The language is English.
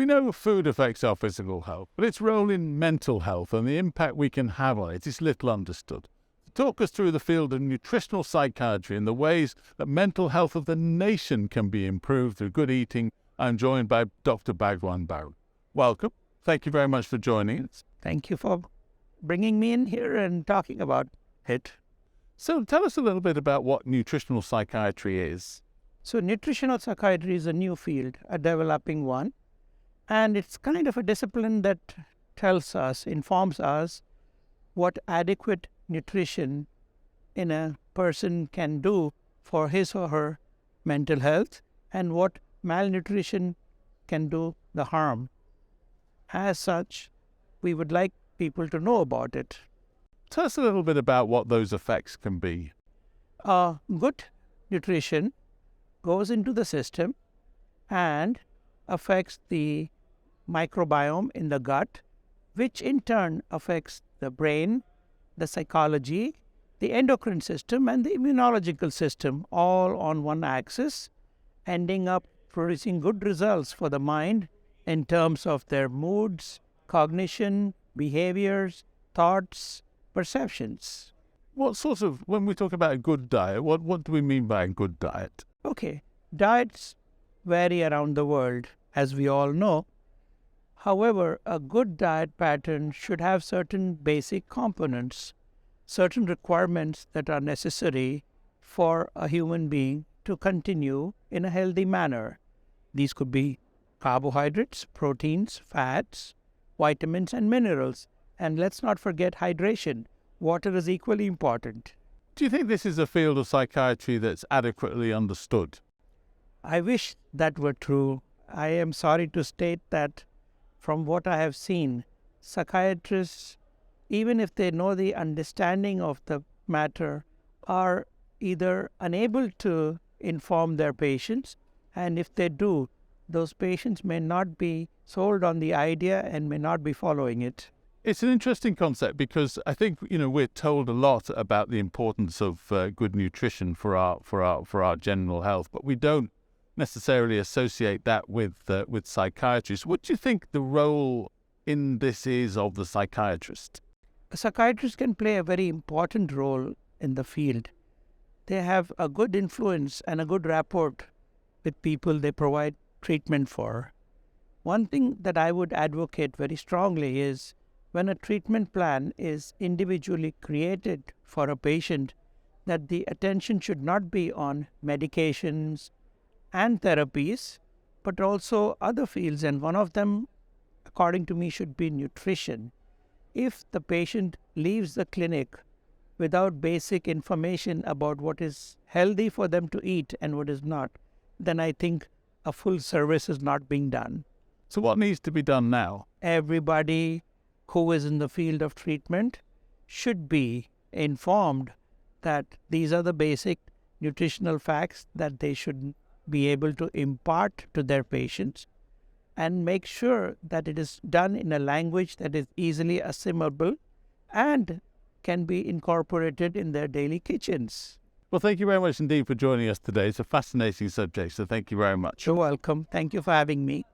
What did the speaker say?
We know food affects our physical health, but its role in mental health and the impact we can have on it is little understood. To talk us through the field of nutritional psychiatry and the ways that mental health of the nation can be improved through good eating, I'm joined by Dr Bhagwan Bahroo. Welcome. Thank you very much for joining us. Thank you for bringing me in here and talking about it. So tell us a little bit about what nutritional psychiatry is. So nutritional psychiatry is a new field, a developing one. And it's kind of a discipline that tells us, informs us what adequate nutrition in a person can do for his or her mental health and what malnutrition can do the harm. As such, we would like people to know about it. Tell us a little bit about what those effects can be. Good nutrition goes into the system and affects the microbiome in the gut, which in turn affects the brain, the psychology, the endocrine system, and the immunological system, all on one axis, ending up producing good results for the mind in terms of their moods, cognition, behaviors, thoughts, perceptions. When we talk about a good diet, what do we mean by a good diet? Okay, diets vary around the world, as we all know. However, a good diet pattern should have certain basic components, certain requirements that are necessary for a human being to continue in a healthy manner. These could be carbohydrates, proteins, fats, vitamins, and minerals. And let's not forget hydration. Water is equally important. Do you think this is a field of psychiatry that's adequately understood? I wish that were true. I am sorry to state that from what I have seen, psychiatrists, even if they know the understanding of the matter, are either unable to inform their patients, and if they do, those patients may not be sold on the idea and may not be following it. It's an interesting concept because I think we're told a lot about the importance of good nutrition for our general health, but we don't necessarily associate that with psychiatrists. What do you think the role in this is of the psychiatrist? A psychiatrist can play a very important role in the field. They have a good influence and a good rapport with people they provide treatment for. One thing that I would advocate very strongly is when a treatment plan is individually created for a patient, that the attention should not be on medications and therapies, but also other fields, and one of them, according to me, should be nutrition. If the patient leaves the clinic without basic information about what is healthy for them to eat and what is not, then I think a full service is not being done. So what needs to be done now? Everybody who is in the field of treatment should be informed that these are the basic nutritional facts that they should be able to impart to their patients, and make sure that it is done in a language that is easily assimilable and can be incorporated in their daily kitchens. Well, thank you very much indeed for joining us today. It's a fascinating subject, so thank you very much. You're welcome. Thank you for having me.